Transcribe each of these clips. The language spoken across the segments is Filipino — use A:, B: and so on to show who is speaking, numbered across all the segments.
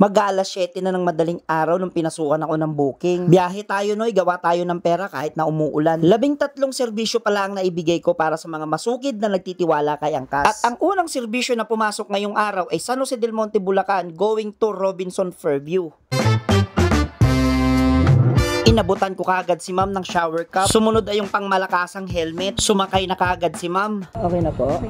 A: Mag-aalas 7 na ng madaling araw nung pinasukan ako ng booking. Biyahe tayo noy, gawa tayo ng pera kahit na umuulan. 13 serbisyo pala ang naibigay ko para sa mga masugid na nagtitiwala kay Angkas. At ang unang serbisyo na pumasok ngayong araw ay San Jose del Monte, Bulacan, going to Robinson Fairview. Inabutan ko kagad si ma'am ng shower cap. Sumunod ay yung pangmalakasang helmet. Sumakay na kagad si ma'am. Okay na po.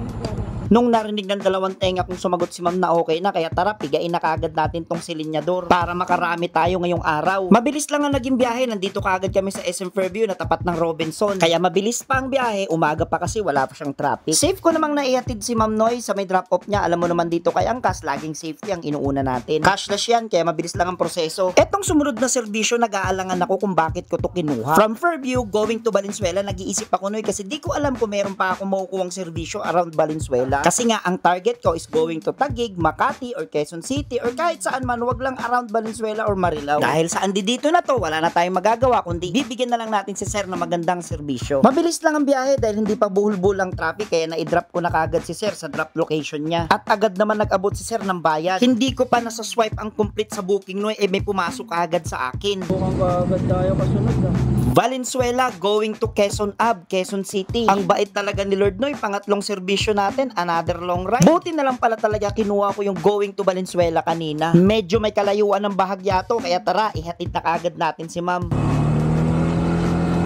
A: Nung narinig ng dalawang tenga kung sumagot si ma'am na okay na, kaya tara, pigain na kagad natin tong silinyador para makarami tayo ngayong araw. Mabilis lang ang naging biyahe, nandito kagad kami sa SM Fairview na tapat ng Robinson. Kaya mabilis pa ang biyahe, umaga pa kasi wala pa siyang traffic. Safe ko namang naihatid si Ma'am Noy sa may drop-off niya. Alam mo naman dito kay Angkas, laging safety ang inuuna natin. Cashless yan, kaya mabilis lang ang proseso. Etong sumunod na serbisyo, nag-aalangan ako kung bakit ko to kinuha. From Fairview, going to Valenzuela, nag-iisip ako Noy kasi di ko alam kung meron pa akong makukuhang serbisyo around Valenzuela. Kasi nga, ang target ko is going to Taguig, Makati, or Quezon City, or kahit saan man, wag lang around Valenzuela or Marilao. Dahil saan dito na to, wala na tayong magagawa, kundi bibigyan na lang natin si Sir na magandang serbisyo. Mabilis lang ang biyahe dahil hindi pa buhol-buhol ang traffic, kaya na-drop ko na kagad si Sir sa drop location niya. At agad naman nag-abot si Sir ng bayad. Hindi ko pa nasa-swipe ang complete sa booking Noy, may pumasok agad sa akin.
B: Mukhang agad tayo kasunod na.
A: Valenzuela, going to Quezon Ave, Quezon City. Ang bait talaga ni Lord Noy, pangatlong serbisyo natin, another long ride. Buti na lang pala talaga kinuha ko yung going to Valenzuela kanina. Medyo may kalayuan ng bahagya to, kaya tara, ihatid na kagad natin si ma'am.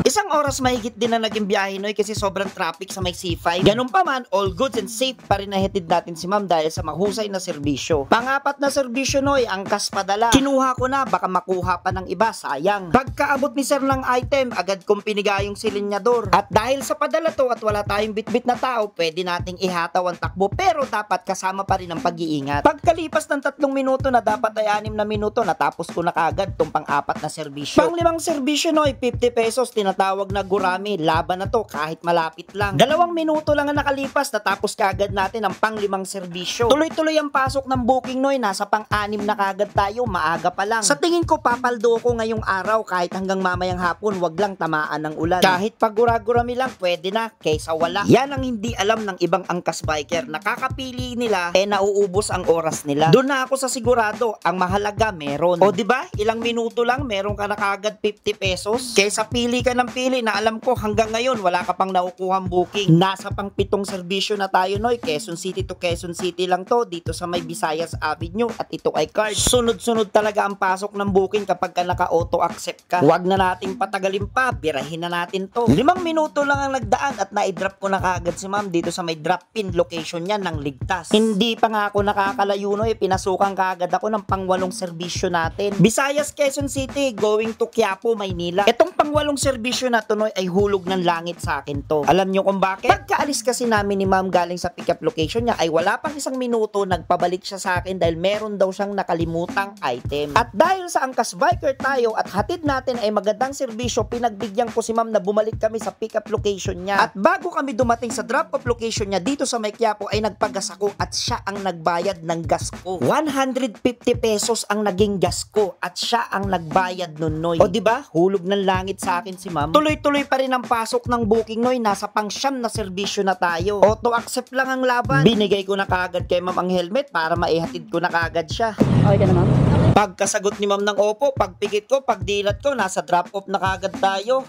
A: Isang oras mahigit din na naging biyahe Noy kasi sobrang traffic sa may C5. Ganun pa man, all goods and safe pa rin nahatid natin si ma'am dahil sa mahusay na serbisyo. Pangapat na serbisyo Noy, Angkas padala. Kinuha ko na, baka makuha pa ng iba, sayang. Pagkaabot ni Sir ng item, agad kong piniga yung silinyador. At dahil sa padala to at wala tayong bitbit na tao, pwede nating ihataw ang takbo pero dapat kasama pa rin ang pag-iingat. Pagkalipas ng 3 minuto na dapat ay 6 na minuto, natapos ko na kagad tong pang-4 na serbisyo. Pang-5 serbisyo Noy, 50 pesos, tinatawag na gurami, laban na to kahit malapit lang. 2 minuto lang ang nakalipas, natapos kagad natin ang pang-5 serbisyo. Tuloy-tuloy ang pasok ng booking Noy, nasa pang-6 na kagad tayo, maaga pa lang. Sa tingin ko papaldo ko ngayong araw kahit hanggang mamayang hapon, wag lang tamaan ng ulan. Kahit pag gurami lang, pwede na, kaysa wala. Yan ang hindi alam ng ibang angkas biker, nakakapili nila, nauubos ang oras nila. Doon na ako sa sigurado, ang mahalaga meron. O diba, ilang minuto lang, meron ka na kagad 50 pesos. Kaysa pili ka ng pili na alam ko hanggang ngayon wala ka pang nakukuhang booking. Nasa pang 7 serbisyo na tayo Noy, Quezon City to Quezon City lang to, dito sa may Visayas Avenue at ito ay card. Sunod-sunod talaga ang pasok ng booking kapag ka naka-auto accept ka. Huwag na nating patagalin pa, birahin na natin to. 5 minuto lang ang nagdaan at na-drop ko na kagad si ma'am dito sa may drop pin location niya ng ligtas. Hindi pa nga ako nakakalayo Noy, pinasukan kagad ako ng pang-8 serbisyo natin. Visayas Quezon City, going to Quiapo, Maynila. Itong pang-8 serbisyo na to Noy ay hulog ng langit sa akin to. Alam nyo kung bakit? Pagkaalis kasi namin ni ma'am galing sa pick-up location niya ay wala pang 1 minuto, nagpabalik siya sa akin dahil meron daw siyang nakalimutang item. At dahil sa angkas biker tayo at hatid natin ay magandang serbisyo, pinagbigyan ko si ma'am na bumalik kami sa pick-up location niya. At bago kami dumating sa drop-off location niya dito sa may Quiapo ay nagpagas ako at siya ang nagbayad ng gas ko. 150 pesos ang naging gas ko at siya ang nagbayad nun Noy. O diba? Hulog ng langit sa akin si ma'am. Tuloy-tuloy pa rin ang pasok ng booking Noy, nasa pang-9 na serbisyo na tayo. Auto accept lang ang laban. Binigay ko na kagad kay ma'am ang helmet para maihatid ko na kagad siya.
B: Okay ka na ma'am?
A: Pagkasagot ni ma'am ng opo, pagpikit ko, pagdilat ko, nasa drop off na kagad tayo.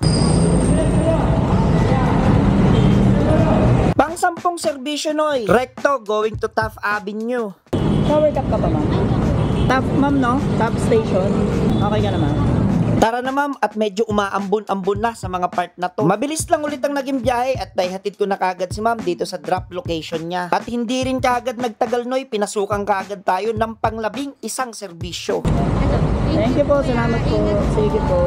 A: Pang-10 serbisyo Noy, Recto, going to Taft Avenue.
B: Shower cap ka pa ma'am? Top ma'am no? Top station. Okay ka na ma'am?
A: Tara na ma'am, at medyo umaambon-ambon na sa mga part na to. Mabilis lang ulit ang naging biyahe at naihatid ko na kagad si ma'am dito sa drop location niya. At hindi rin kagad nagtagal Noy, pinasukan kagad tayo ng pang-11 serbisyo.
B: Thank you po, salamat po. Sige po.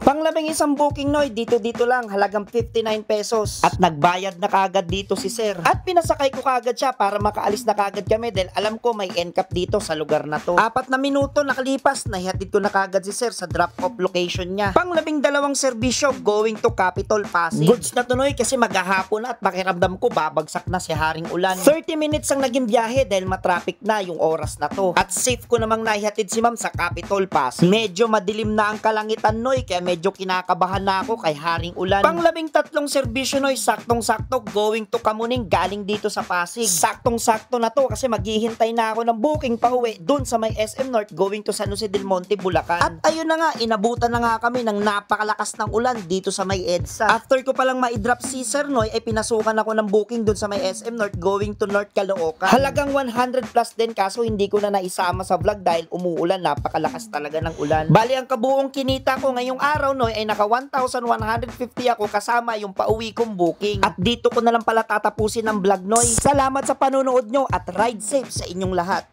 A: Pang-11 booking Noy, dito lang, halagang 59 pesos. At nagbayad na kagad dito si Sir. At pinasakay ko kagad siya para makaalis na kagad kami dahil alam ko may NCAP dito sa lugar na to. 4 na minuto nakalipas, nahihatid ko na kagad si Sir sa drop-off location niya. Pang-12 serbisyo, going to Capitol Pasig. Goods na to Noy kasi maghahapon na at pakiramdam ko babagsak na si Haring Ulan. 30 minutes ang naging biyahe dahil matraffic na yung oras na to. At safe ko namang nahihatid si ma'am sa Capitol Pasig. Medyo madilim na ang kalangitan Noy, kaya medyo medyo kinakabahan na ako kay haring ulan. Pang-13 serbisyo noy, saktong-sakto going to Kamuning galing dito sa Pasig. Saktong-sakto na to kasi maghihintay na ako ng booking pauwi dun sa may SM North going to San Jose del Monte, Bulacan. At ayun na nga, inabutan na nga kami ng napakalakas ng ulan dito sa may EDSA. After ko palang ma-drop si Sir Noy ay pinasukan ako ng booking dun sa may SM North going to North Caloocan. Halagang 100 plus din kaso hindi ko na naisama sa vlog dahil umuulan, napakalakas talaga ng ulan. Bali ang kabuong kinita ko ngayong araw Noy ay naka 1,150 ako kasama yung pauwi kong booking. At dito ko na lang pala tatapusin ang vlog Noy. Salamat sa panonood nyo at ride safe sa inyong lahat.